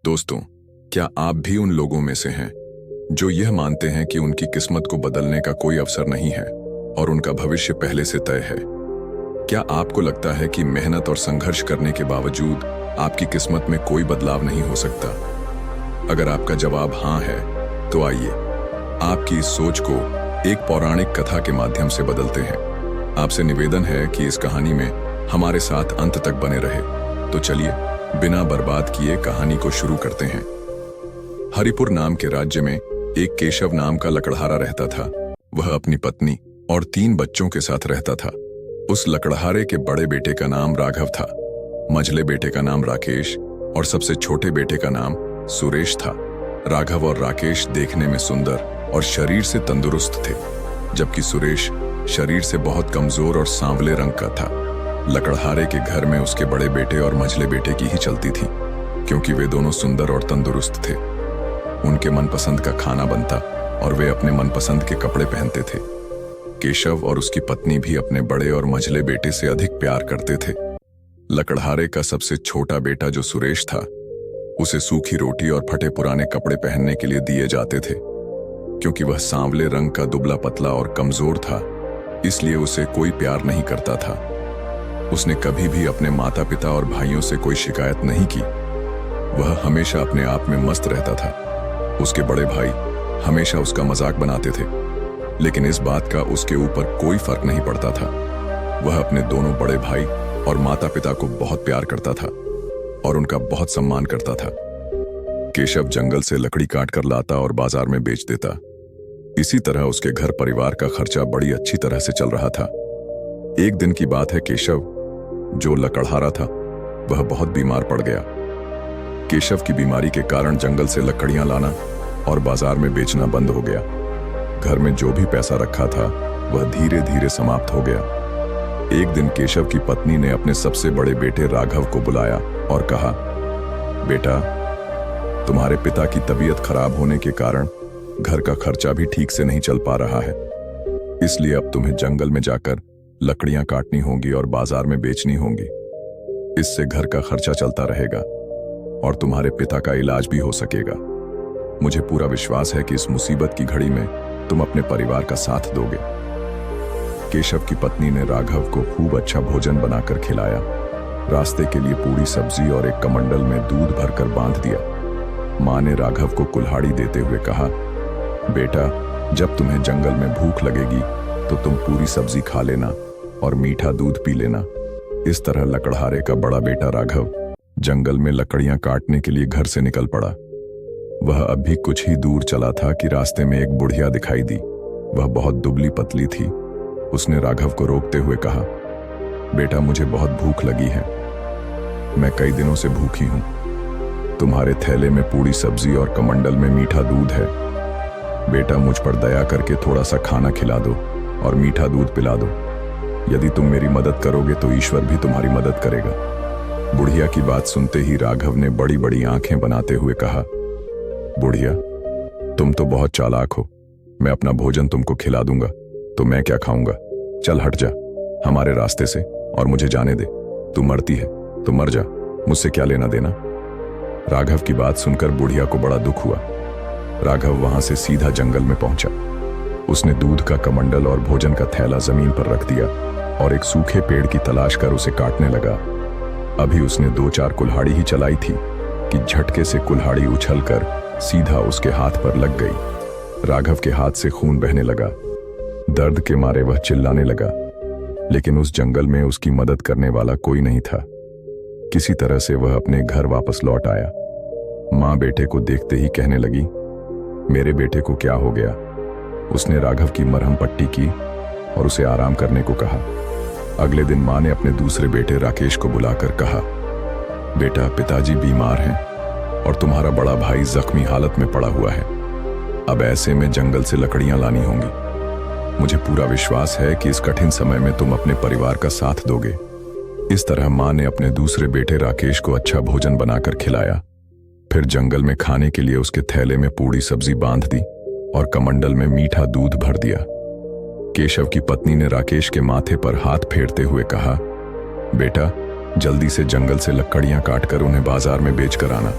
दोस्तों, क्या आप भी उन लोगों में से हैं जो यह मानते हैं कि उनकी किस्मत को बदलने का कोई अवसर नहीं है और उनका भविष्य पहले से तय है? क्या आपको लगता है कि मेहनत और संघर्ष करने के बावजूद आपकी किस्मत में कोई बदलाव नहीं हो सकता? अगर आपका जवाब हाँ है, तो आइए आपकी इस सोच को एक पौराणिक कथा के माध्यम से बदलते हैं। आपसे निवेदन है कि इस कहानी में हमारे साथ अंत तक बने रहे। तो चलिए बिना बर्बाद किए कहानी को शुरू करते हैं। हरिपुर नाम के राज्य में एक केशव नाम का लकड़हारा रहता था। वह अपनी पत्नी और 3 बच्चों के साथ रहता था। उस लकड़हारे के बड़े बेटे का नाम राघव था, मझले बेटे का नाम राकेश और सबसे छोटे बेटे का नाम सुरेश था। राघव और राकेश देखने में सुंदर और शरीर से तंदुरुस्त थे, जबकि सुरेश शरीर से बहुत कमजोर और सांवले रंग का था। लकड़हारे के घर में उसके बड़े बेटे और मझले बेटे की ही चलती थी, क्योंकि वे दोनों सुंदर और तंदुरुस्त थे। उनके मनपसंद का खाना बनता और वे अपने मनपसंद के कपड़े पहनते थे। केशव और उसकी पत्नी भी अपने बड़े और मझले बेटे से अधिक प्यार करते थे। लकड़हारे का सबसे छोटा बेटा जो सुरेश था, उसे सूखी रोटी और फटे पुराने कपड़े पहनने के लिए दिए जाते थे। क्योंकि वह सांवले रंग का दुबला पतला और कमजोर था, इसलिए उसे कोई प्यार नहीं करता था। उसने कभी भी अपने माता पिता और भाइयों से कोई शिकायत नहीं की। वह हमेशा अपने आप में मस्त रहता था। उसके बड़े भाई हमेशा उसका मजाक बनाते थे, लेकिन इस बात का उसके ऊपर कोई फर्क नहीं पड़ता था। वह अपने दोनों बड़े भाई और माता पिता को बहुत प्यार करता था और उनका बहुत सम्मान करता था। केशव जंगल से लकड़ी काट कर लाता और बाजार में बेच देता। इसी तरह उसके घर परिवार का खर्चा बड़ी अच्छी तरह से चल रहा था। एक दिन की बात है, केशव जो लकड़हारा था, वह बहुत बीमार पड़ गया। केशव की बीमारी के कारण जंगल से लकड़ियां लाना और बाजार में बेचना बंद हो गया। घर में जो भी पैसा रखा था, वह धीरे धीरे समाप्त हो गया। एक दिन केशव की पत्नी ने अपने सबसे बड़े बेटे राघव को बुलाया और कहा, बेटा, तुम्हारे पिता की तबीयत खराब होने के कारण घर का खर्चा भी ठीक से नहीं चल पा रहा है। इसलिए अब तुम्हें जंगल में जाकर लकड़ियां काटनी होंगी और बाजार में बेचनी होंगी। इससे घर का खर्चा चलता रहेगा और तुम्हारे पिता का इलाज भी हो सकेगा। मुझे पूरा विश्वास है कि इस मुसीबत की घड़ी में तुम अपने परिवार का साथ दोगे। केशव की पत्नी ने राघव को खूब अच्छा भोजन बनाकर खिलाया। रास्ते के लिए पूरी सब्जी और एक कमंडल में दूध भरकर बांध दिया। मां ने राघव को कुल्हाड़ी देते हुए कहा, बेटा, जब तुम्हें जंगल में भूख लगेगी तो तुम पूरी सब्जी खा लेना और मीठा दूध पी लेना। इस तरह लकड़हारे का बड़ा बेटा राघव जंगल में लकड़ियां काटने के लिए घर से निकल पड़ा। वह अभी कुछ ही दूर चला था कि रास्ते में एक बुढ़िया दिखाई दी। वह बहुत दुबली पतली थी। उसने राघव को रोकते हुए कहा, बेटा, मुझे बहुत भूख लगी है। मैं कई दिनों से भूखी हूं। तुम्हारे थैले में पूरी सब्जी और कमंडल में मीठा दूध है। बेटा, मुझ पर दया करके थोड़ा सा खाना खिला दो और मीठा दूध पिला दो। यदि तुम मेरी मदद करोगे तो ईश्वर भी तुम्हारी मदद करेगा। बुढ़िया की बात सुनते ही राघव ने बड़ी बड़ी आंखें बनाते हुए कहा, बुढ़िया, तुम तो बहुत चालाक हो। मैं अपना भोजन तुमको खिला दूंगा तो मैं क्या खाऊंगा? चल हट जा हमारे रास्ते से और मुझे जाने दे। तू मरती है तो मर जा, मुझसे क्या लेना देना। राघव की बात सुनकर बुढ़िया को बड़ा दुख हुआ। राघव वहां से सीधा जंगल में पहुंचा। उसने दूध का कमंडल और भोजन का थैला जमीन पर रख दिया और एक सूखे पेड़ की तलाश कर उसे काटने लगा। अभी उसने 2-4 कुल्हाड़ी ही चलाई थी कि झटके से कुल्हाड़ी उछलकर सीधा उसके हाथ पर लग गई। राघव के हाथ से खून बहने लगा। दर्द के मारे वह चिल्लाने लगा, लेकिन उस जंगल में उसकी मदद करने वाला कोई नहीं था। किसी तरह से वह अपने घर वापस लौट आया। मां बेटे को देखते ही कहने लगी, मेरे बेटे को क्या हो गया? उसने राघव की मरहम पट्टी की और उसे आराम करने को कहा। अगले दिन मां ने अपने दूसरे बेटे राकेश को बुलाकर कहा, बेटा, पिताजी बीमार हैं और तुम्हारा बड़ा भाई जख्मी हालत में पड़ा हुआ है। अब ऐसे में जंगल से लकड़ियां लानी होंगी। मुझे पूरा विश्वास है कि इस कठिन समय में तुम अपने परिवार का साथ दोगे। इस तरह मां ने अपने दूसरे बेटे राकेश को अच्छा भोजन बनाकर खिलाया। फिर जंगल में खाने के लिए उसके थैले में पूरी सब्जी बांध दी और कमंडल में मीठा दूध भर दिया। केशव की पत्नी ने राकेश के माथे पर हाथ फेरते हुए कहा, बेटा, जल्दी से जंगल से लकड़ियां काटकर उन्हें बाजार में बेच कर आना।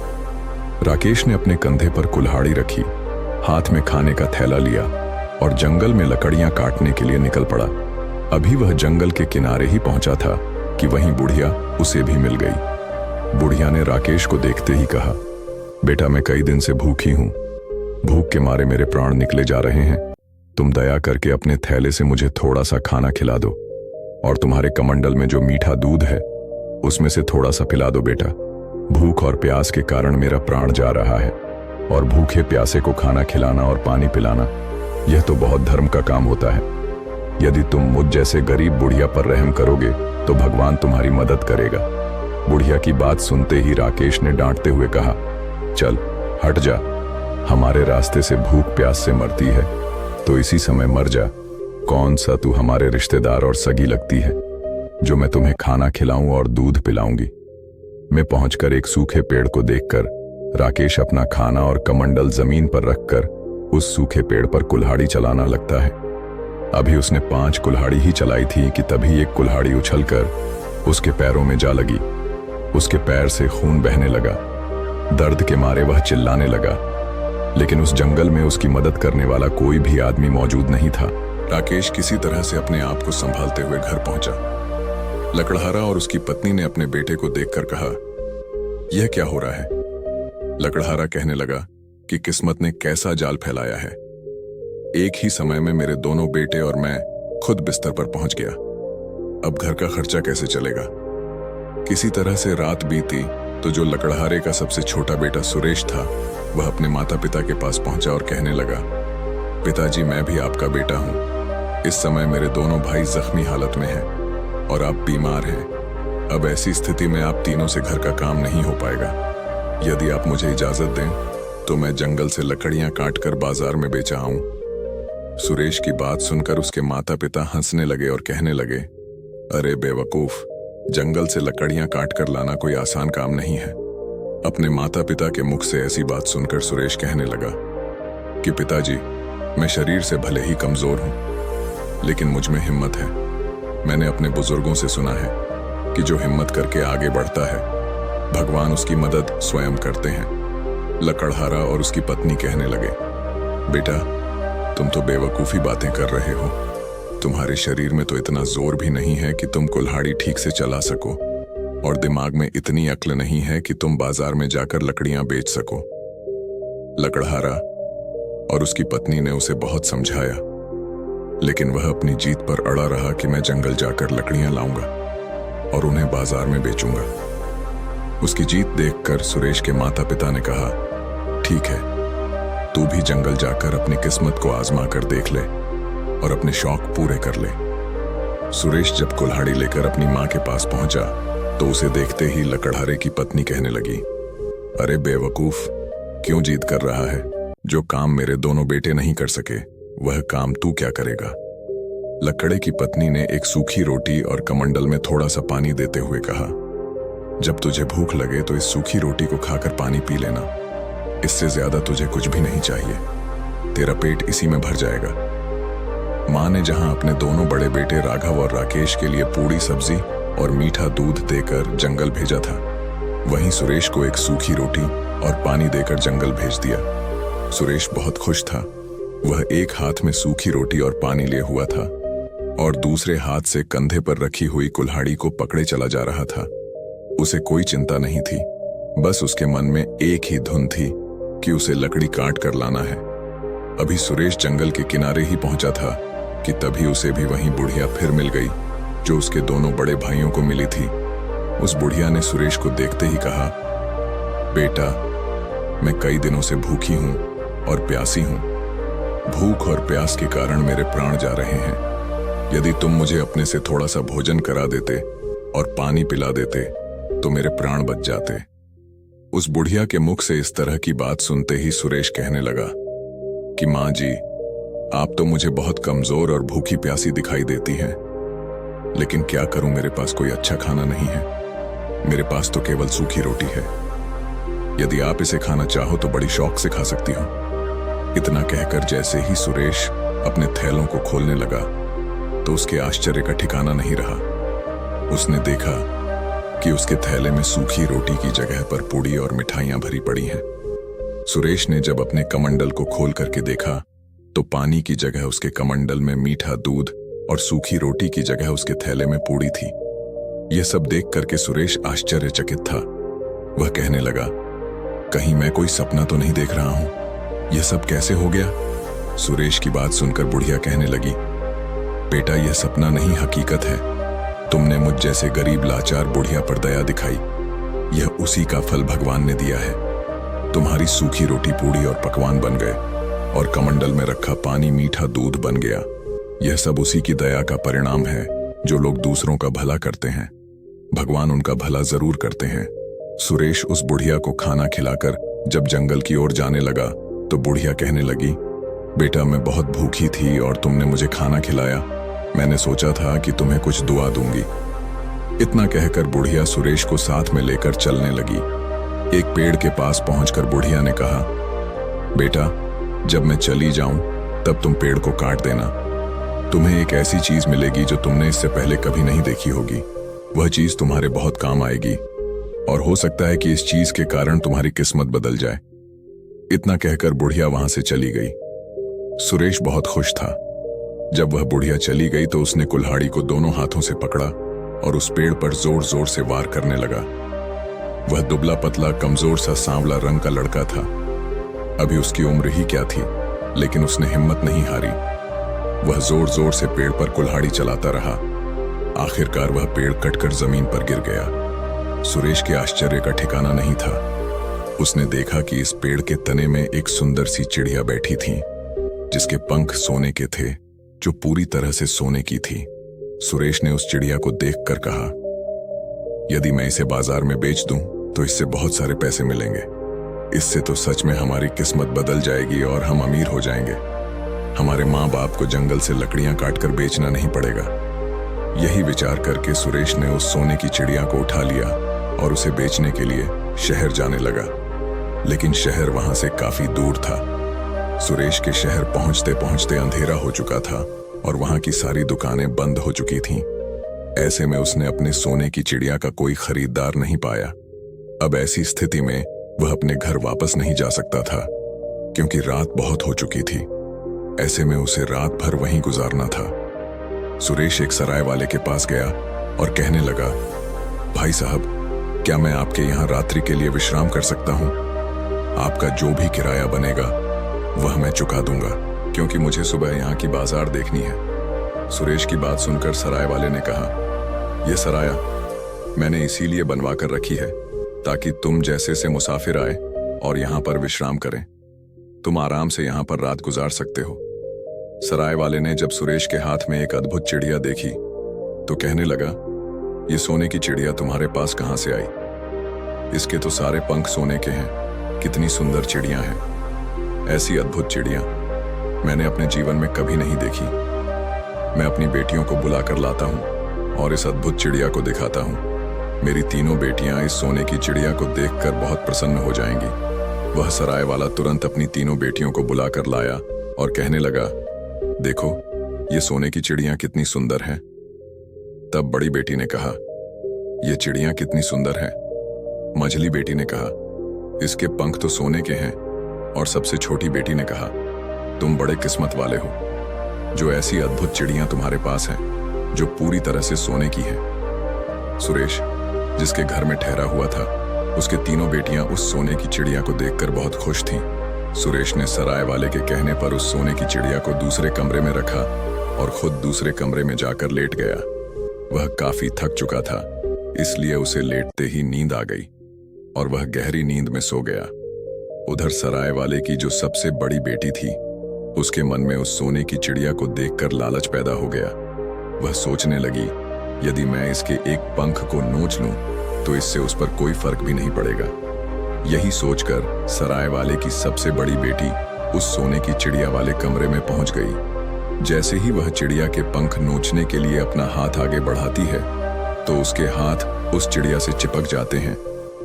राकेश ने अपने कंधे पर कुल्हाड़ी रखी, हाथ में खाने का थैला लिया और जंगल में लकड़ियां काटने के लिए निकल पड़ा। अभी वह जंगल के किनारे ही पहुंचा था कि वहीं बुढ़िया उसे भी मिल गई। बुढ़िया ने राकेश को देखते ही कहा, बेटा मैं कई दिन से भूखी हूं, भूख के मारे मेरे प्राण निकले जा रहे हैं। तुम दया करके अपने थैले से मुझे थोड़ा सा खाना खिला दो और तुम्हारे कमंडल में जो मीठा दूध है उसमें से थोड़ा सा पिला दो बेटा। भूख और प्यास के कारण मेरा प्राण जा रहा है और भूखे प्यासे को खाना खिलाना और पानी पिलाना यह तो बहुत धर्म का काम होता है। यदि तुम मुझ जैसे गरीब बुढ़िया पर रहम करोगे तो भगवान तुम्हारी मदद करेगा। बुढ़िया की बात सुनते ही राकेश ने डांटते हुए कहा, चल हट जा, हमारे रास्ते से भूख प्यास से मरती है तो इसी समय मर जा। कौन सा तू हमारे रिश्तेदार और सगी लगती है जो मैं तुम्हें खाना खिलाऊं और दूध पिलाऊंगी। मैं पहुंचकर एक सूखे पेड़ को देखकर राकेश अपना खाना और कमंडल जमीन पर रखकर उस सूखे पेड़ पर कुल्हाड़ी चलाना लगता है। अभी उसने 5 कुल्हाड़ी ही चलाई थी कि तभी एक कुल्हाड़ी उछलकर उसके पैरों में जा लगी। उसके पैर से खून बहने लगा। दर्द के मारे वह चिल्लाने लगा, लेकिन उस जंगल में उसकी मदद करने वाला कोई भी आदमी मौजूद नहीं था। राकेश किसी तरह से अपने आप को संभालते हुए घर पहुंचा। लकड़हारा और उसकी पत्नी ने अपने बेटे को देखकर कहा, यह क्या हो रहा है? लकड़हारा कहने लगा कि किस्मत ने कैसा जाल फैलाया है। एक ही समय में मेरे दोनों बेटे और मैं खुद बिस्तर पर पहुंच गया। अब घर का खर्चा कैसे चलेगा? किसी तरह से रात बीती तो जो लकड़हारे का सबसे छोटा बेटा सुरेश था वह अपने माता पिता के पास पहुंचा और कहने लगा, पिताजी मैं भी आपका बेटा हूं। इस समय मेरे दोनों भाई जख्मी हालत में हैं और आप बीमार हैं। अब ऐसी स्थिति में आप तीनों से घर का काम नहीं हो पाएगा। यदि आप मुझे इजाजत दें तो मैं जंगल से लकड़ियां काटकर बाजार में बेचा आऊं। सुरेश की बात सुनकर उसके माता पिता हंसने लगे और कहने लगे, अरे बेवकूफ, जंगल से लकड़ियां काटकर लाना कोई आसान काम नहीं है। अपने माता पिता के मुख से ऐसी बात सुनकर सुरेश कहने लगा कि पिताजी मैं शरीर से भले ही कमजोर हूं लेकिन मुझ में हिम्मत है। मैंने अपने बुजुर्गों से सुना है कि जो हिम्मत करके आगे बढ़ता है भगवान उसकी मदद स्वयं करते हैं। लकड़हारा और उसकी पत्नी कहने लगे, बेटा तुम तो बेवकूफी बातें कर रहे हो। तुम्हारे शरीर में तो इतना जोर भी नहीं है कि तुम कुल्हाड़ी ठीक से चला सको और दिमाग में इतनी अक्ल नहीं है कि तुम बाजार में जाकर लकड़ियां बेच सको। लकड़हारा और उसकी पत्नी ने उसे बहुत समझाया लेकिन वह अपनी जीत पर अड़ा रहा कि मैं जंगल जाकर लकड़ियां लाऊंगा और उन्हें बाजार में बेचूंगा। उसकी जीत देखकर सुरेश के माता पिता ने कहा, ठीक है, तू भी जंगल जाकर अपनी किस्मत को आजमा कर देख ले और अपने शौक पूरे कर ले। सुरेश जब कुल्हाड़ी लेकर अपनी मां के पास पहुंचा तो उसे देखते ही लकड़हारे की पत्नी कहने लगी, अरे बेवकूफ, क्यों जिद कर रहा है? जो काम मेरे दोनों बेटे नहीं कर सके वह काम तू क्या करेगा? लकड़े की पत्नी ने एक सूखी रोटी और कमंडल में थोड़ा सा पानी देते हुए कहा, जब तुझे भूख लगे तो इस सूखी रोटी को खाकर पानी पी लेना। इससे ज्यादा तुझे कुछ भी नहीं चाहिए, तेरा पेट इसी में भर जाएगा। मां ने जहां अपने दोनों बड़े बेटे राघव और राकेश के लिए पूड़ी सब्जी और मीठा दूध देकर जंगल भेजा था, वहीं सुरेश को एक सूखी रोटी और पानी देकर जंगल भेज दिया। सुरेश बहुत खुश था। वह एक हाथ में सूखी रोटी और पानी लिए हुआ था और दूसरे हाथ से कंधे पर रखी हुई कुल्हाड़ी को पकड़े चला जा रहा था। उसे कोई चिंता नहीं थी, बस उसके मन में एक ही धुन थी कि उसे लकड़ी काट कर लाना है। अभी सुरेश जंगल के किनारे ही पहुंचा था कि तभी उसे भी वहीं बुढ़िया फिर मिल गई जो उसके दोनों बड़े भाइयों को मिली थी। उस बुढ़िया ने सुरेश को देखते ही कहा, बेटा मैं कई दिनों से भूखी हूं और प्यासी हूं। भूख और प्यास के कारण मेरे प्राण जा रहे हैं। यदि तुम मुझे अपने से थोड़ा सा भोजन करा देते और पानी पिला देते तो मेरे प्राण बच जाते। उस बुढ़िया के मुख से इस तरह की बात सुनते ही सुरेश कहने लगा कि मां जी, आप तो मुझे बहुत कमजोर और भूखी प्यासी दिखाई देती हैं, लेकिन क्या करूं, मेरे पास कोई अच्छा खाना नहीं है। मेरे पास तो केवल सूखी रोटी है। यदि आप इसे खाना चाहो तो बड़ी शौक से खा सकती हो। इतना कहकर जैसे ही सुरेश अपने थैलों को खोलने लगा तो उसके आश्चर्य का ठिकाना नहीं रहा। उसने देखा कि उसके थैले में सूखी रोटी की जगह पर पूड़ी और मिठाइयां भरी पड़ी हैं। सुरेश ने जब अपने कमंडल को खोल करके देखा तो पानी की जगह उसके कमंडल में मीठा दूध और सूखी रोटी की जगह उसके थैले में पूड़ी थी। यह सब देख करके सुरेश आश्चर्यचकित था। वह कहने लगा, कहीं मैं कोई सपना तो नहीं देख रहा हूं? यह सब कैसे हो गया? सुरेश की बात सुनकर बुढ़िया कहने लगी, बेटा यह सपना नहीं हकीकत है। तुमने मुझ जैसे गरीब लाचार बुढ़िया पर दया दिखाई, यह उसी का फल भगवान ने दिया है। तुम्हारी सूखी रोटी पूड़ी और पकवान बन गए और कमंडल में रखा पानी मीठा दूध बन गया। यह सब उसी की दया का परिणाम है। जो लोग दूसरों का भला करते हैं भगवान उनका भला जरूर करते हैं। सुरेश उस बुढ़िया को खाना खिलाकर जब जंगल की ओर जाने लगा तो बुढ़िया कहने लगी, बेटा मैं बहुत भूखी थी और तुमने मुझे खाना खिलाया। मैंने सोचा था कि तुम्हें कुछ दुआ दूंगी। इतना कहकर बुढ़िया सुरेश को साथ में लेकर चलने लगी। एक पेड़ के पास पहुंचकर बुढ़िया ने कहा, बेटा जब मैं चली जाऊं तब तुम पेड़ को काट देना। तुम्हें एक ऐसी चीज मिलेगी जो तुमने इससे पहले कभी नहीं देखी होगी। वह चीज तुम्हारे बहुत काम आएगी और हो सकता है कि इस चीज के कारण तुम्हारी किस्मत बदल जाए। इतना कहकर बुढ़िया वहां से चली गई। सुरेश बहुत खुश था। जब वह बुढ़िया चली गई तो उसने कुल्हाड़ी को दोनों हाथों से पकड़ा और उस पेड़ पर जोर जोर से वार करने लगा। वह दुबला पतला कमजोर सा सांवला रंग का लड़का था। अभी उसकी उम्र ही क्या थी, लेकिन उसने हिम्मत नहीं हारी। वह जोर जोर से पेड़ पर कुल्हाड़ी चलाता रहा। आखिरकार वह पेड़ कटकर जमीन पर गिर गया। सुरेश के आश्चर्य का ठिकाना नहीं था। उसने देखा कि इस पेड़ के तने में एक सुंदर सी चिड़िया बैठी थी, जिसके पंख सोने के थे, जो पूरी तरह से सोने की थी। सुरेश ने उस चिड़िया को देखकर कहा, यदि मैं इसे बाजार में बेच दूं तो इससे बहुत सारे पैसे मिलेंगे। इससे तो सच में हमारी किस्मत बदल जाएगी और हम अमीर हो जाएंगे। हमारे माँ बाप को जंगल से लकड़ियां काटकर बेचना नहीं पड़ेगा। यही विचार करके सुरेश ने उस सोने की चिड़िया को उठा लिया और उसे बेचने के लिए शहर जाने लगा। लेकिन शहर वहां से काफी दूर था। सुरेश के शहर पहुंचते पहुंचते अंधेरा हो चुका था और वहां की सारी दुकानें बंद हो चुकी थीं। ऐसे में उसने अपने सोने की चिड़िया का कोई खरीदार नहीं पाया। अब ऐसी स्थिति में वह अपने घर वापस नहीं जा सकता था, क्योंकि रात बहुत हो चुकी थी। ऐसे में उसे रात भर वहीं गुजारना था। सुरेश एक सराय वाले के पास गया और कहने लगा, भाई साहब, क्या मैं आपके यहाँ रात्रि के लिए विश्राम कर सकता हूँ? आपका जो भी किराया बनेगा वह मैं चुका दूंगा, क्योंकि मुझे सुबह यहाँ की बाजार देखनी है। सुरेश की बात सुनकर सराय वाले ने कहा, यह सराया मैंने इसीलिए बनवा कर रखी है ताकि तुम जैसे से मुसाफिर आए और यहाँ पर विश्राम करें। तुम आराम से यहाँ पर रात गुजार सकते हो। सराय वाले ने जब सुरेश के हाथ में एक अद्भुत चिड़िया देखी तो कहने लगा, ये सोने की चिड़िया तुम्हारे पास कहाँ से आई? इसके तो सारे पंख सोने के हैं। कितनी सुंदर चिड़िया हैं। ऐसी अद्भुत चिड़िया मैंने अपने जीवन में कभी नहीं देखी। मैं अपनी बेटियों को बुला कर लाता हूँ और इस अद्भुत चिड़िया को दिखाता हूँ। मेरी तीनों बेटियां इस सोने की चिड़िया को देखकर बहुत प्रसन्न हो जाएंगी। वह सराय वाला तुरंत अपनी तीनों बेटियों को बुलाकर लाया और कहने लगा, देखो ये सोने की चिड़िया कितनी सुंदर है। तब बड़ी बेटी ने कहा, ये चिड़िया कितनी सुंदर है। मझली बेटी ने कहा, इसके पंख तो सोने के हैं। और सबसे छोटी बेटी ने कहा, तुम बड़े किस्मत वाले हो जो ऐसी अद्भुत चिड़िया तुम्हारे पास हैं जो पूरी तरह से सोने की है। सुरेश जिसके घर में ठहरा हुआ था, उसके तीनों बेटियां उस सोने की चिड़िया को देखकर बहुत खुश थीं। सुरेश ने सराय वाले के कहने पर उस सोने की चिड़िया को दूसरे कमरे में रखा और खुद दूसरे कमरे में जाकर लेट गया। वह काफी थक चुका था, इसलिए उसे लेटते ही नींद आ गई और वह गहरी नींद में सो गया। उधर सराय वाले की जो सबसे बड़ी बेटी थी, उसके मन में उस सोने की चिड़िया को देखकर लालच पैदा हो गया। वह सोचने लगी, यदि मैं इसके एक पंख को नोच लूं तो इससे उस पर कोई फर्क भी नहीं पड़ेगा। यही सोचकर सराय वाले की सबसे बड़ी बेटी उस सोने की चिड़िया वाले कमरे में पहुंच गई। जैसे ही वह चिड़िया के पंख नोचने के लिए अपना हाथ आगे बढ़ाती है तो उसके हाथ उस चिड़िया से चिपक जाते हैं।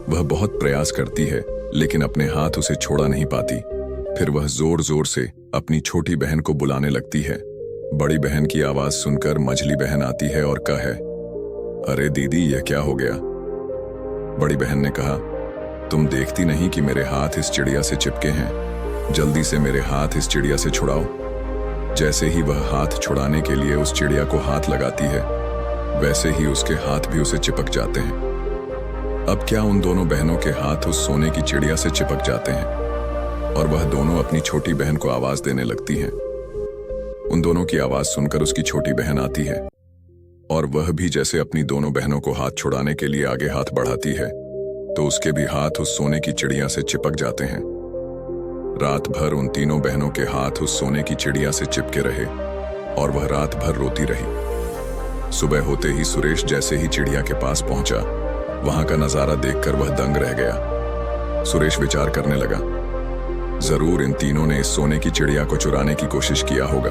वह बहुत प्रयास करती है, लेकिन अपने हाथ उसे छोड़ा नहीं पाती। फिर वह जोर जोर से अपनी छोटी बहन को बुलाने लगती है। बड़ी बहन की आवाज सुनकर मझली बहन आती है और कहे, अरे दीदी, यह क्या हो गया? बड़ी बहन ने कहा, तुम देखती नहीं कि मेरे हाथ इस चिड़िया से चिपके हैं? जल्दी से मेरे हाथ इस चिड़िया से छुड़ाओ। जैसे ही वह हाथ छुड़ाने के लिए उस चिड़िया को हाथ लगाती है, वैसे ही उसके हाथ भी उसे चिपक जाते हैं। अब क्या उन दोनों बहनों के हाथ उस सोने की चिड़िया से चिपक जाते हैं और वह दोनों अपनी छोटी बहन को आवाज देने लगती हैं। उन दोनों की आवाज सुनकर उसकी छोटी बहन आती है और वह भी जैसे अपनी दोनों बहनों को हाथ छुड़ाने के लिए आगे हाथ बढ़ाती है, तो उसके भी हाथ उस सोने की चिड़िया से चिपक जाते हैं। रात भर उन तीनों बहनों के हाथ उस सोने की चिड़िया से चिपके रहे और वह रात भर रोती रही। सुबह होते ही सुरेश जैसे ही चिड़िया के पास पहुंचा, वहां का नजारा देखकर वह दंग रह गया। सुरेश विचार करने लगा, जरूर इन तीनों ने इस सोने की चिड़िया को चुराने की कोशिश किया होगा,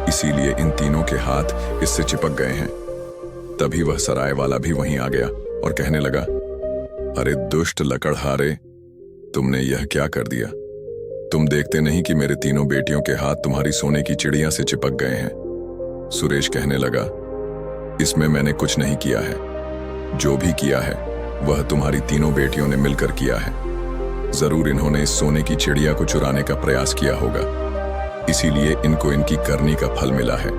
इसीलिए इन तीनों के हाथ इससे चिपक गए हैं। तभी वह सराय वाला भी वहीं आ गया और कहने लगा, अरे दुष्ट लकड़हारे, तुमने यह क्या कर दिया? तुम देखते नहीं कि मेरे तीनों बेटियों के हाथ तुम्हारी सोने की चिड़िया से चिपक गए हैं? सुरेश कहने लगा, इसमें मैंने कुछ नहीं किया है। जो भी किया है वह तुम्हारी तीनों बेटियों ने मिलकर किया है। जरूर इन्होंने इस सोने की चिड़िया को चुराने का प्रयास किया होगा, इसीलिए इनको इनकी करनी का फल मिला है।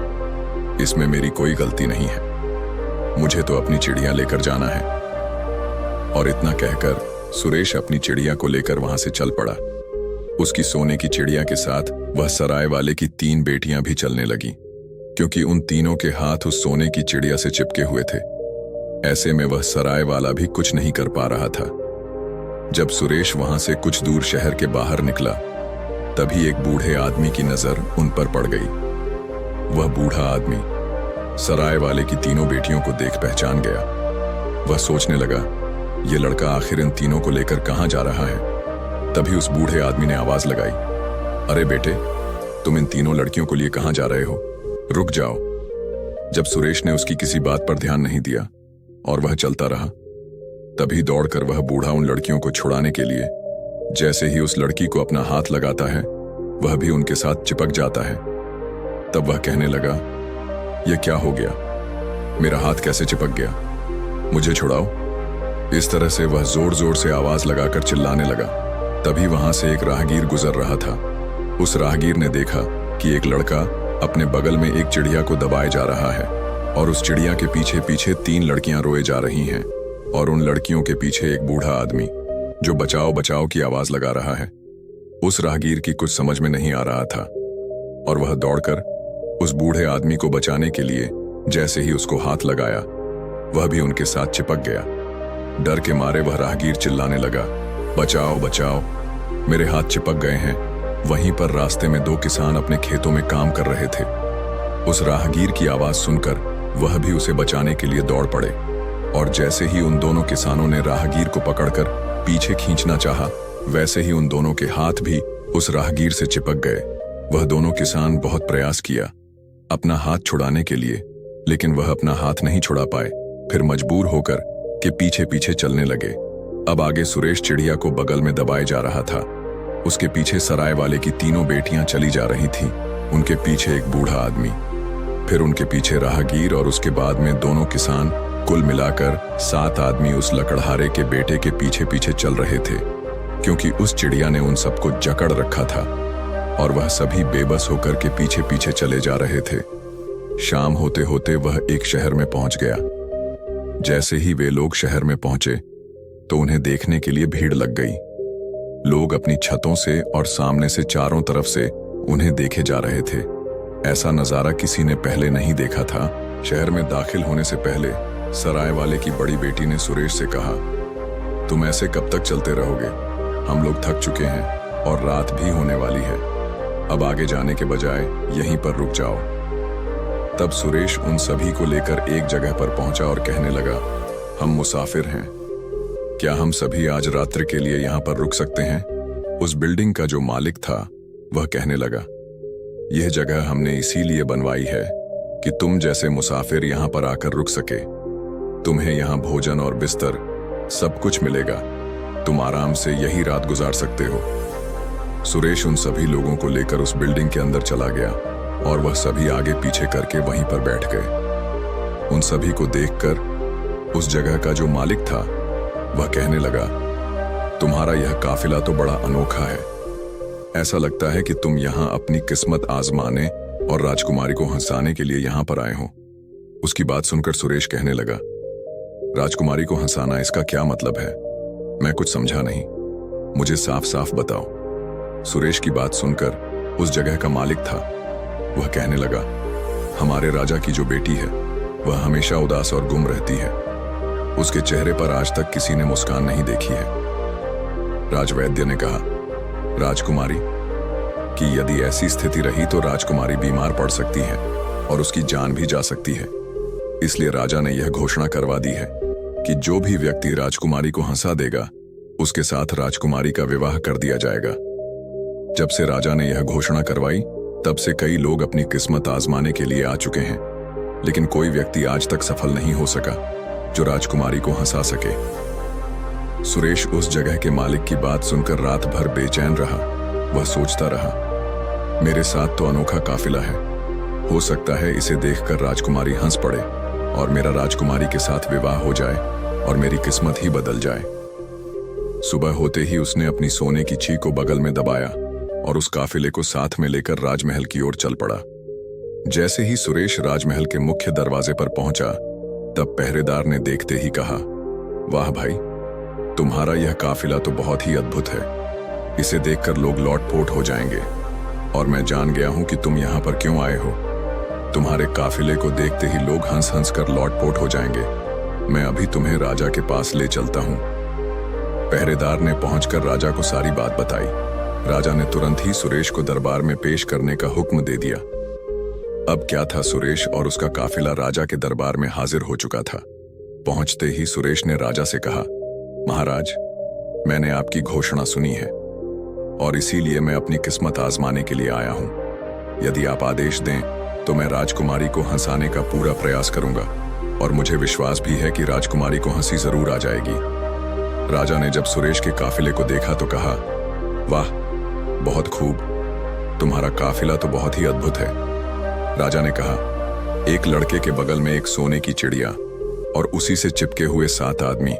इसमें मेरी कोई गलती नहीं है। मुझे तो अपनी चिड़िया लेकर जाना है। और इतना कहकर सुरेश अपनी चिड़िया को लेकर वहां से चल पड़ा। उसकी सोने की चिड़िया के साथ वह सराय वाले की 3 बेटियां भी चलने लगी, क्योंकि उन तीनों के हाथ उस सोने की चिड़िया से चिपके हुए थे। ऐसे में वह सराय वाला भी कुछ नहीं कर पा रहा था। जब सुरेश वहां से कुछ दूर शहर के बाहर निकला, तभी एक बूढ़े आदमी की नजर उन पर पड़ गई। वह बूढ़ा आदमी सराय वाले की तीनों बेटियों को देख पहचान गया। वह सोचने लगा, यह लड़का आखिर इन तीनों को लेकर कहां जा रहा है। तभी उस बूढ़े आदमी ने आवाज लगाई, अरे बेटे, तुम इन तीनों लड़कियों को लिए कहां जा रहे हो? रुक जाओ। जब सुरेश ने उसकी किसी बात पर ध्यान नहीं दिया और वह चलता रहा, तभी दौड़कर वह बूढ़ा उन लड़कियों को छुड़ाने के लिए जैसे ही उस लड़की को अपना हाथ लगाता है, वह भी उनके साथ चिपक जाता है। तब वह कहने लगा, यह क्या हो गया? मेरा हाथ कैसे चिपक गया? मुझे छुड़ाओ। इस तरह से वह जोर जोर से आवाज लगाकर चिल्लाने लगा। तभी वहां से एक राहगीर गुजर रहा था। उस राहगीर ने देखा कि एक लड़का अपने बगल में एक चिड़िया को दबाए जा रहा है और उस चिड़िया के पीछे पीछे 3 लड़कियां रोए जा रही हैं और उन लड़कियों के पीछे एक बूढ़ा आदमी जो बचाओ बचाओ की आवाज लगा रहा है। उस राहगीर की कुछ समझ में नहीं आ रहा था और वह दौड़कर उस बूढ़े आदमी को बचाने के लिए जैसे ही उसको हाथ लगाया, वह भी उनके साथ चिपक गया। डर के मारे वह राहगीर चिल्लाने लगा, बचाओ बचाओ, मेरे हाथ चिपक गए हैं। वहीं पर रास्ते में 2 किसान अपने खेतों में काम कर रहे थे। उस राहगीर की आवाज सुनकर वह भी उसे बचाने के लिए दौड़ पड़े और जैसे ही उन दोनों किसानों ने राहगीर को पकड़कर पीछे खींचना चाहा, वैसे ही उन दोनों के हाथ भी उस राहगीर से चिपक गए। वह दोनों किसान बहुत प्रयास किया अपना हाथ छुड़ाने के लिए, लेकिन वह अपना हाथ नहीं छुड़ा पाए। फिर मजबूर होकर के पीछे पीछे चलने लगे। अब आगे सुरेश चिड़िया को बगल में दबाए जा रहा था। उसके पीछे सराय वाले की 3 बेटियां चली जा रही थीं। उनके पीछे एक बूढ़ा आदमी, फिर उनके पीछे राहगीर और उसके बाद में दोनों किसान। कुल मिलाकर 7 आदमी उस लकड़हारे के बेटे के पीछे पीछे चल रहे थे, क्योंकि उस चिड़िया ने उन सबको जकड़ रखा था और वह सभी बेबस होकर के पीछे पीछे चले जा रहे थे। शाम होते होते वह एक शहर में पहुंच गया। जैसे ही वे लोग शहर में पहुंचे तो उन्हें देखने के लिए भीड़ लग गई। लोग अपनी छतों से और सामने से चारों तरफ से उन्हें देखे जा रहे थे। ऐसा नजारा किसी ने पहले नहीं देखा था। शहर में दाखिल होने से पहले सराय वाले की बड़ी बेटी ने सुरेश से कहा, तुम ऐसे कब तक चलते रहोगे? हम लोग थक चुके हैं और रात भी होने वाली है। अब आगे जाने के बजाय यहीं पर रुक जाओ। तब सुरेश उन सभी को लेकर एक जगह पर पहुंचा और कहने लगा, हम मुसाफिर हैं, क्या हम सभी आज रात्रि के लिए यहाँ पर रुक सकते हैं? उस बिल्डिंग का जो मालिक था वह कहने लगा, यह जगह हमने इसीलिए बनवाई है कि तुम जैसे मुसाफिर यहाँ पर आकर रुक सके। तुम्हें यहाँ भोजन और बिस्तर सब कुछ मिलेगा। तुम आराम से यही रात गुजार सकते हो। सुरेश उन सभी लोगों को लेकर उस बिल्डिंग के अंदर चला गया और वह सभी आगे पीछे करके वहीं पर बैठ गए। उन सभी को देखकर उस जगह का जो मालिक था वह कहने लगा, तुम्हारा यह काफिला तो बड़ा अनोखा है। ऐसा लगता है कि तुम यहाँ अपनी किस्मत आजमाने और राजकुमारी को हंसाने के लिए यहाँ पर आए हो। उसकी बात सुनकर सुरेश कहने लगा, राजकुमारी को हंसाना, इसका क्या मतलब है? मैं कुछ समझा नहीं, मुझे साफ साफ बताओ। सुरेश की बात सुनकर उस जगह का मालिक था, वह कहने लगा, हमारे राजा की जो बेटी है वह हमेशा उदास और गुम रहती है। उसके चेहरे पर आज तक किसी ने मुस्कान नहीं देखी है। राजवैद्य ने कहा, राजकुमारी कि यदि ऐसी स्थिति रही तो राजकुमारी बीमार पड़ सकती है और उसकी जान भी जा सकती है। इसलिए राजा ने यह घोषणा करवा दी है कि जो भी व्यक्ति राजकुमारी को हंसा देगा उसके साथ राजकुमारी का विवाह कर दिया जाएगा। जब से राजा ने यह घोषणा करवाई तब से कई लोग अपनी किस्मत आजमाने के लिए आ चुके हैं, लेकिन कोई व्यक्ति आज तक सफल नहीं हो सका जो राजकुमारी को हंसा सके। सुरेश उस जगह के मालिक की बात सुनकर रात भर बेचैन रहा। वह सोचता रहा, मेरे साथ तो अनोखा काफिला है, हो सकता है इसे देखकर राजकुमारी हंस पड़े और मेरा राजकुमारी के साथ विवाह हो जाए और मेरी किस्मत ही बदल जाए। सुबह होते ही उसने अपनी सोने की ची को बगल में दबाया और उस काफिले को साथ में लेकर राजमहल की ओर चल पड़ा। जैसे ही सुरेश राजमहल के मुख्य दरवाजे पर पहुंचा तब पहरेदार ने देखते ही कहा, वाह भाई, तुम्हारा यह काफिला तो बहुत ही अद्भुत है। इसे देखकर लोग लौटपोट हो जाएंगे और मैं जान गया हूं कि तुम यहां पर क्यों आए हो। तुम्हारे काफिले को देखते ही लोग हंस हंस कर लौटपोट हो जाएंगे। मैं अभी तुम्हें राजा के पास ले चलता हूं। पहरेदार ने पहुंचकर राजा को सारी बात बताई। राजा ने तुरंत ही सुरेश को दरबार में पेश करने का हुक्म दे दिया। अब क्या था, सुरेश और उसका काफिला राजा के दरबार में हाजिर हो चुका था। पहुंचते ही सुरेश ने राजा से कहा, महाराज, मैंने आपकी घोषणा सुनी है और इसीलिए मैं अपनी किस्मत आजमाने के लिए आया हूं। यदि आप आदेश दें तो मैं राजकुमारी को हंसाने का पूरा प्रयास करूंगा और मुझे विश्वास भी है कि राजकुमारी को हंसी जरूर आ जाएगी। राजा ने जब सुरेश के काफिले को देखा तो कहा, वाह, बहुत खूब, तुम्हारा काफिला तो बहुत ही अद्भुत है। राजा ने कहा, एक लड़के के बगल में एक सोने की चिड़िया और उसी से चिपके हुए 7 आदमी,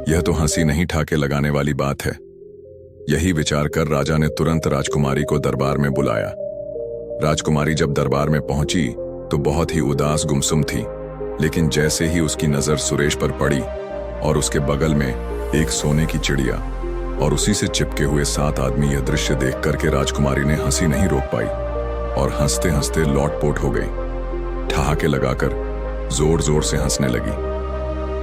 यह तो हंसी नहीं ठाके लगाने वाली बात है। यही विचार कर राजा ने तुरंत राजकुमारी को दरबार में बुलाया। राजकुमारी जब दरबार में पहुंची तो बहुत ही उदास गुमसुम थी, लेकिन जैसे ही उसकी नजर सुरेश पर पड़ी और उसके बगल में एक सोने की चिड़िया और उसी से चिपके हुए 7 आदमी, यह दृश्य देख करके राजकुमारी ने हंसी नहीं रोक पाई और हंसते हंसते लौटपोट हो गई। ठहाके लगाकर जोर जोर से हंसने लगी।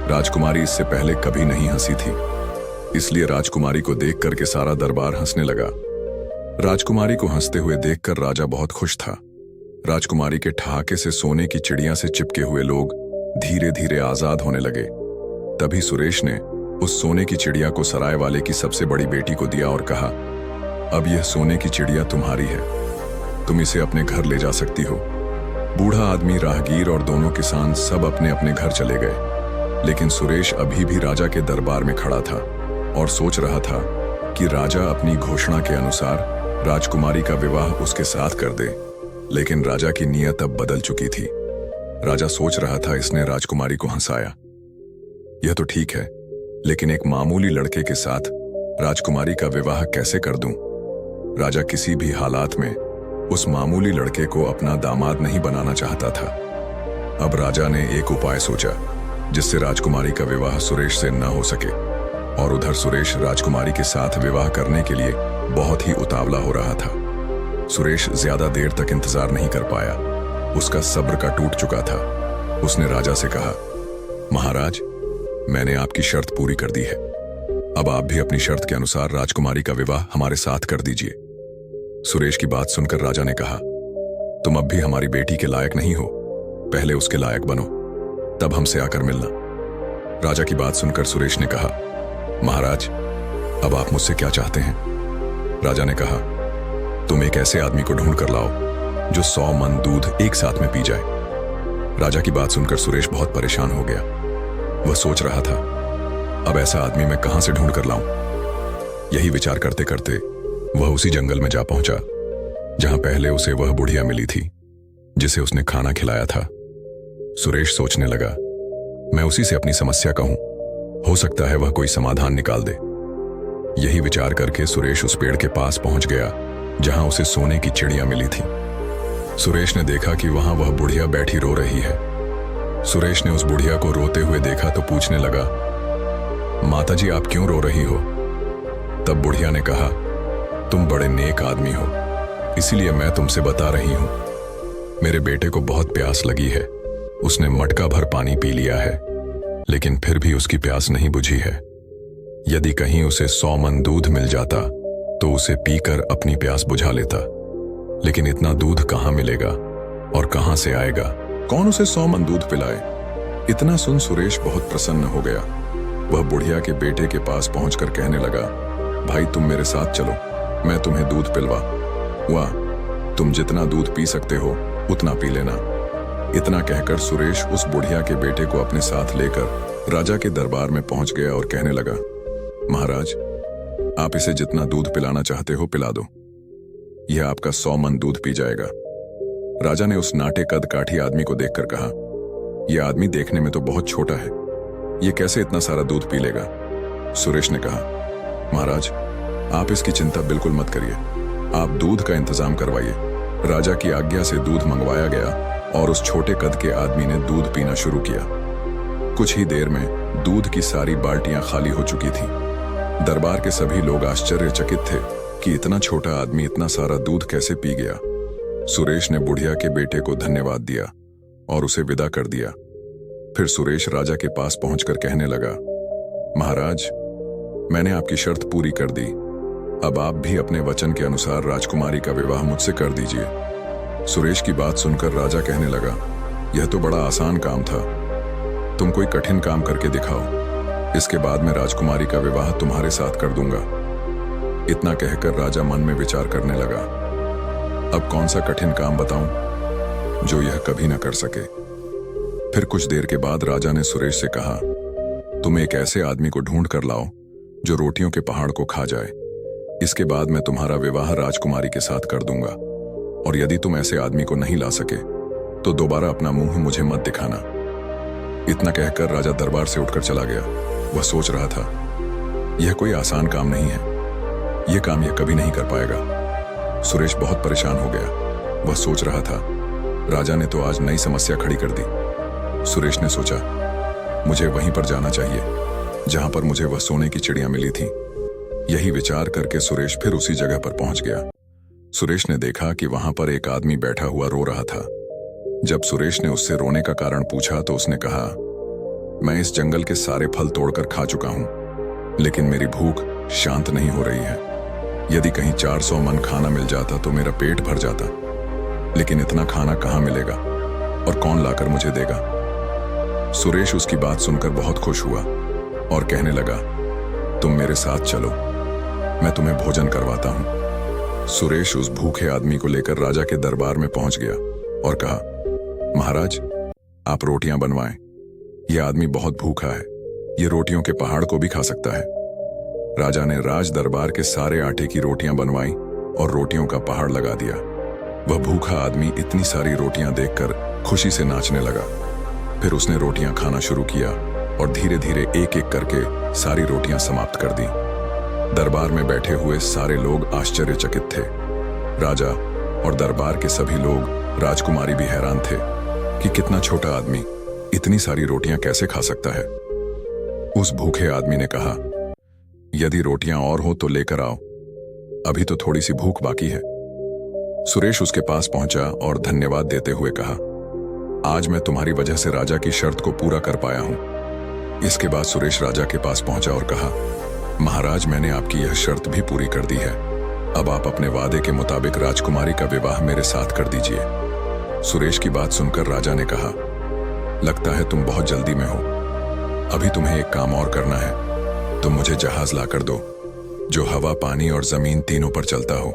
राजकुमारी इससे पहले कभी नहीं हंसी थी, इसलिए राजकुमारी को देख करके सारा दरबार हंसने लगा। राजकुमारी को हंसते हुए देखकर राजा बहुत खुश था। राजकुमारी के ठहाके से सोने की चिड़िया से चिपके हुए लोग धीरे धीरे आजाद होने लगे। तभी सुरेश ने उस सोने की चिड़िया को सराय वाले की सबसे बड़ी बेटी को दिया और कहा, अब यह सोने की चिड़िया तुम्हारी है, तुम इसे अपने घर ले जा सकती हो। बूढ़ा आदमी, राहगीर और दोनों किसान सब अपने अपने घर चले गए, लेकिन सुरेश अभी भी राजा के दरबार में खड़ा था और सोच रहा था कि राजा अपनी घोषणा के अनुसार राजकुमारी का विवाह उसके साथ कर दे। लेकिन राजा की नीयत अब बदल चुकी थी। राजा सोच रहा था, इसने राजकुमारी को हंसाया, यह तो ठीक है, लेकिन एक मामूली लड़के के साथ राजकुमारी का विवाह कैसे कर दूं? राजा किसी भी हालात में उस मामूली लड़के को अपना दामाद नहीं बनाना चाहता था। अब राजा ने एक उपाय सोचा जिससे राजकुमारी का विवाह सुरेश से न हो सके, और उधर सुरेश राजकुमारी के साथ विवाह करने के लिए बहुत ही उतावला हो रहा था। सुरेश ज्यादा देर तक इंतजार नहीं कर पाया, उसका सब्र का टूट चुका था। उसने राजा से कहा, महाराज, मैंने आपकी शर्त पूरी कर दी है, अब आप भी अपनी शर्त के अनुसार राजकुमारी का विवाह हमारे साथ कर दीजिए। सुरेश की बात सुनकर राजा ने कहा, तुम अब भी हमारी बेटी के लायक नहीं हो, पहले उसके लायक बनो, तब हमसे आकर मिलना। राजा की बात सुनकर सुरेश ने कहा, महाराज, अब आप मुझसे क्या चाहते हैं? राजा ने कहा, तुम एक ऐसे आदमी को ढूंढ कर लाओ जो 100 मन दूध एक साथ में पी जाए। राजा की बात सुनकर सुरेश बहुत परेशान हो गया। वह सोच रहा था, अब ऐसा आदमी मैं कहां से ढूंढ कर लाऊं? यही विचार करते करते वह उसी जंगल में जा पहुंचा जहां पहले उसे वह बुढ़िया मिली थी जिसे उसने खाना खिलाया था। सुरेश सोचने लगा, मैं उसी से अपनी समस्या कहूं, हो सकता है वह कोई समाधान निकाल दे। यही विचार करके सुरेश उस पेड़ के पास पहुंच गया जहां उसे सोने की चिड़िया मिली थी। सुरेश ने देखा कि वहां वह बुढ़िया बैठी रो रही है। सुरेश ने उस बुढ़िया को रोते हुए देखा तो पूछने लगा, माताजी आप क्यों रो रही हो? तब बुढ़िया ने कहा, तुम बड़े नेक आदमी हो, इसीलिए मैं तुमसे बता रही हूं। मेरे बेटे को बहुत प्यास लगी है, उसने मटका भर पानी पी लिया है, लेकिन फिर भी उसकी प्यास नहीं बुझी है। यदि कहीं उसे 100 मन दूध मिल जाता तो उसे पीकर अपनी प्यास बुझा लेता, लेकिन इतना दूध कहां मिलेगा और कहां से आएगा? कौन उसे 100 मन दूध पिलाए? इतना सुन सुरेश बहुत प्रसन्न हो गया। वह बुढ़िया के बेटे के पास पहुंचकर कहने लगा, भाई तुम मेरे साथ चलो, मैं तुम्हें दूध पिलवा। वाह, तुम जितना दूध पी सकते हो उतना पी लेना। इतना कहकर सुरेश उस बुढ़िया के बेटे को अपने साथ लेकर राजा के दरबार में पहुंच गया और कहने लगा, महाराज आप इसे जितना दूध पिलाना चाहते हो पिला दो, यह आपका 100 मन दूध पी जाएगा। राजा ने उस नाटे कद काठी आदमी को देखकर कहा, यह आदमी देखने में तो बहुत छोटा है, यह कैसे इतना सारा दूध पी लेगा? सुरेश ने कहा, महाराज आप इसकी चिंता बिल्कुल मत करिए, आप दूध का इंतजाम करवाइए। राजा की आज्ञा से दूध मंगवाया गया और उस छोटे कद के आदमी ने दूध पीना शुरू किया। कुछ ही देर में दूध की सारी बाल्टियां खाली हो चुकी थीं। दरबार के सभी लोग आश्चर्यचकित थे कि इतना छोटा आदमी इतना सारा दूध कैसे पी गया। सुरेश ने बुढ़िया के बेटे को धन्यवाद दिया और उसे विदा कर दिया। फिर सुरेश राजा के पास पहुंचकर कहने लगा, महाराज मैंने आपकी शर्त पूरी कर दी, अब आप भी अपने वचन के अनुसार राजकुमारी का विवाह मुझसे कर दीजिए। सुरेश की बात सुनकर राजा कहने लगा, यह तो बड़ा आसान काम था, तुम कोई कठिन काम करके दिखाओ, इसके बाद मैं राजकुमारी का विवाह तुम्हारे साथ कर दूंगा। इतना कहकर राजा मन में विचार करने लगा, अब कौन सा कठिन काम बताऊं जो यह कभी न कर सके। फिर कुछ देर के बाद राजा ने सुरेश से कहा, तुम एक ऐसे आदमी को ढूंढ कर लाओ जो रोटियों के पहाड़ को खा जाए, इसके बाद मैं तुम्हारा विवाह राजकुमारी के साथ कर दूंगा, और यदि तुम ऐसे आदमी को नहीं ला सके तो दोबारा अपना मुंह मुझे मत दिखाना। इतना कहकर राजा दरबार से उठकर चला गया। वह सोच रहा था, यह कोई आसान काम नहीं है, यह काम यह कभी नहीं कर पाएगा। सुरेश बहुत परेशान हो गया। वह सोच रहा था, राजा ने तो आज नई समस्या खड़ी कर दी। सुरेश ने सोचा, मुझे वहीं पर जाना चाहिए जहां पर मुझे वह सोने की चिड़िया मिली थी। यही विचार करके सुरेश फिर उसी जगह पर पहुंच गया। सुरेश ने देखा कि वहां पर एक आदमी बैठा हुआ रो रहा था। जब सुरेश ने उससे रोने का कारण पूछा तो उसने कहा, मैं इस जंगल के सारे फल तोड़कर खा चुका हूं, लेकिन मेरी भूख शांत नहीं हो रही है। यदि कहीं 400 मन खाना मिल जाता तो मेरा पेट भर जाता, लेकिन इतना खाना कहां मिलेगा और कौन लाकर मुझे देगा? सुरेश उसकी बात सुनकर बहुत खुश हुआ और कहने लगा, तुम मेरे साथ चलो, मैं तुम्हें भोजन करवाता हूं। सुरेश उस भूखे आदमी को लेकर राजा के दरबार में पहुंच गया और कहा, महाराज आप रोटियां बनवाएं, यह आदमी बहुत भूखा है, यह रोटियों के पहाड़ को भी खा सकता है। राजा ने राज दरबार के सारे आटे की रोटियां बनवाई और रोटियों का पहाड़ लगा दिया। वह भूखा आदमी इतनी सारी रोटियां देखकर खुशी से नाचने लगा। फिर उसने रोटियां खाना शुरू किया और धीरे धीरे एक एक करके सारी रोटियां समाप्त कर दी। दरबार में बैठे हुए सारे लोग आश्चर्यचकित थे। राजा और दरबार के सभी लोग, राजकुमारी भी हैरान थे कि कितना छोटा आदमी इतनी सारी रोटियां कैसे खा सकता है। उस भूखे आदमी ने कहा, यदि रोटियां और हो तो लेकर आओ, अभी तो थोड़ी सी भूख बाकी है। सुरेश उसके पास पहुंचा और धन्यवाद देते हुए कहा, आज मैं तुम्हारी वजह से राजा की शर्त को पूरा कर पाया हूं। इसके बाद सुरेश राजा के पास पहुंचा और कहा, महाराज मैंने आपकी यह शर्त भी पूरी कर दी है, अब आप अपने वादे के मुताबिक राजकुमारी का विवाह मेरे साथ कर दीजिए। सुरेश की बात सुनकर राजा ने कहा, लगता है तुम बहुत जल्दी में हो, अभी तुम्हें एक काम और करना है, तुम मुझे जहाज ला कर दो जो हवा, पानी और जमीन तीनों पर चलता हो।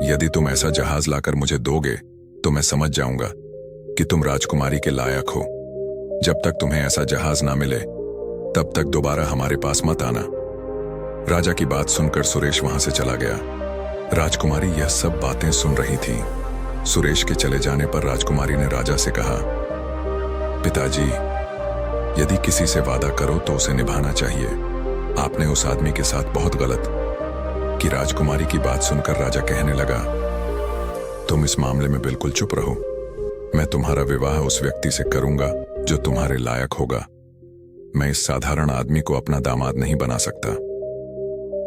यदि तुम ऐसा जहाज लाकर मुझे दोगे तो मैं समझ जाऊंगा कि तुम राजकुमारी के लायक हो। जब तक तुम्हें ऐसा जहाज ना मिले तब तक दोबारा हमारे पास मत आना। राजा की बात सुनकर सुरेश वहां से चला गया। राजकुमारी यह सब बातें सुन रही थी। सुरेश के चले जाने पर राजकुमारी ने राजा से कहा, पिताजी, यदि किसी से वादा करो तो उसे निभाना चाहिए। आपने उस आदमी के साथ बहुत गलत कि राजकुमारी की बात सुनकर राजा कहने लगा, तुम इस मामले में बिल्कुल चुप रहो। मैं तुम्हारा विवाह उस व्यक्ति से करूंगा जो तुम्हारे लायक होगा। मैं इस साधारण आदमी को अपना दामाद नहीं बना सकता।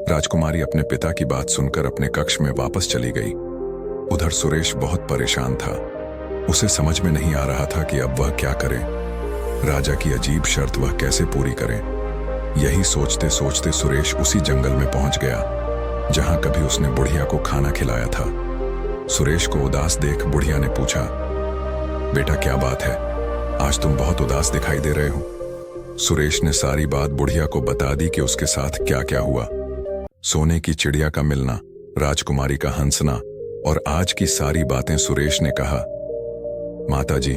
राजकुमारी अपने पिता की बात सुनकर अपने कक्ष में वापस चली गई। उधर सुरेश बहुत परेशान था। उसे समझ में नहीं आ रहा था कि अब वह क्या करे। राजा की अजीब शर्त वह कैसे पूरी करे। यही सोचते सोचते सुरेश उसी जंगल में पहुंच गया जहां कभी उसने बुढ़िया को खाना खिलाया था। सुरेश को उदास देख बुढ़िया ने पूछा, बेटा क्या बात है, आज तुम बहुत उदास दिखाई दे रहे हो। सुरेश ने सारी बात बुढ़िया को बता दी कि उसके साथ क्या क्या हुआ। सोने की चिड़िया का मिलना, राजकुमारी का हंसना और आज की सारी बातें सुरेश ने कहा। माताजी,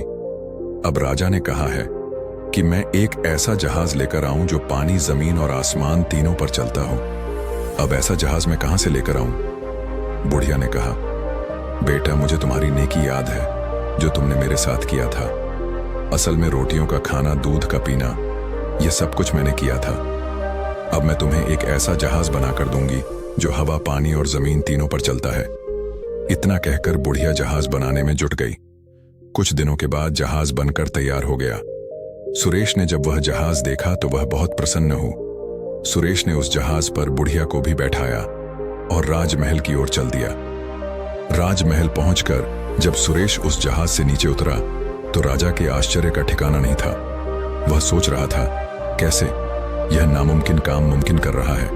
अब राजा ने कहा है कि मैं एक ऐसा जहाज लेकर आऊं जो पानी, जमीन और आसमान तीनों पर चलता हो। अब ऐसा जहाज मैं कहां से लेकर आऊं? बुढ़िया ने कहा, बेटा मुझे तुम्हारी नेकी याद है जो तुमने मेरे साथ किया था। असल में रोटियों का खाना, दूध का पीना, यह सब कुछ मैंने किया था। अब मैं तुम्हें एक ऐसा जहाज बनाकर दूंगी जो हवा, पानी और जमीन तीनों पर चलता है। इतना कहकर बुढ़िया जहाज बनाने में जुट गई। कुछ दिनों के बाद जहाज बनकर तैयार हो गया। सुरेश ने जब वह जहाज देखा तो वह बहुत प्रसन्न हो। सुरेश ने उस जहाज पर बुढ़िया को भी बैठाया और राजमहल की ओर चल दिया। राजमहल पहुंचकर जब सुरेश उस जहाज से नीचे उतरा तो राजा के आश्चर्य का ठिकाना नहीं था। वह सोच रहा था, कैसे यह नामुमकिन काम मुमकिन कर रहा है।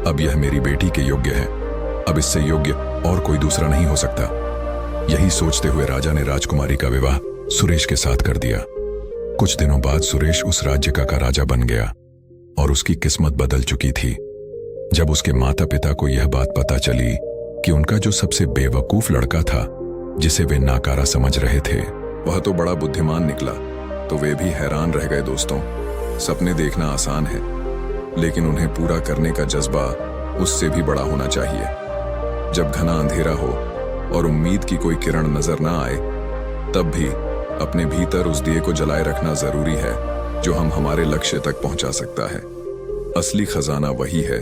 अब यह मेरी बेटी के योग्य है। अब इससे योग्य और कोई दूसरा नहीं हो सकता। यही सोचते हुए राजा ने राजकुमारी का विवाह सुरेश के साथ कर दिया। कुछ दिनों बाद सुरेश उस राज्य का राजा बन गया और उसकी किस्मत बदल चुकी थी। जब उसके माता पिता को यह बात पता चली कि उनका जो सबसे बेवकूफ लड़का था, जिसे वे नाकारा समझ रहे थे, वह तो बड़ा बुद्धिमान निकला, तो वे भी हैरान रह गए। दोस्तों, सपने देखना आसान है, लेकिन उन्हें पूरा करने का जज्बा उससे भी बड़ा होना चाहिए। जब घना अंधेरा हो और उम्मीद की कोई किरण नजर ना आए, तब भी अपने भीतर उस दिए को जलाए रखना जरूरी है जो हम हमारे लक्ष्य तक पहुंचा सकता है। असली खजाना वही है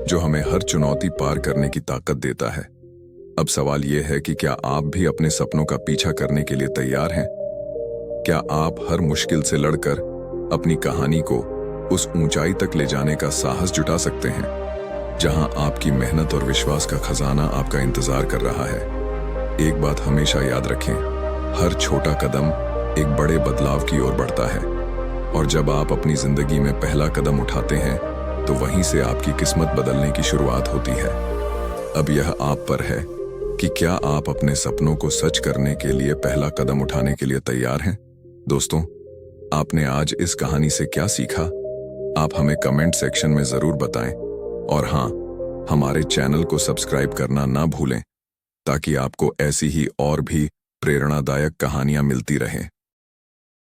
जो हमें हर चुनौती पार करने की ताकत देता है। अब सवाल यह है कि क्या आप भी अपने सपनों का पीछा करने के लिए तैयार हैं? क्या आप हर मुश्किल से लड़कर अपनी कहानी को उस ऊंचाई तक ले जाने का साहस जुटा सकते हैं जहां आपकी मेहनत और विश्वास का खजाना आपका इंतजार कर रहा है? एक बात हमेशा याद रखें, हर छोटा कदम एक बड़े बदलाव की ओर बढ़ता है, और जब आप अपनी जिंदगी में पहला कदम उठाते हैं तो वहीं से आपकी किस्मत बदलने की शुरुआत होती है। अब यह आप पर है कि क्या आप अपने सपनों को सच करने के लिए पहला कदम उठाने के लिए तैयार हैं? दोस्तों, आपने आज इस कहानी से क्या सीखा? आप हमें कमेंट सेक्शन में जरूर बताएं, और हाँ, हमारे चैनल को सब्सक्राइब करना ना भूलें ताकि आपको ऐसी ही और भी प्रेरणादायक कहानियां मिलती रहें।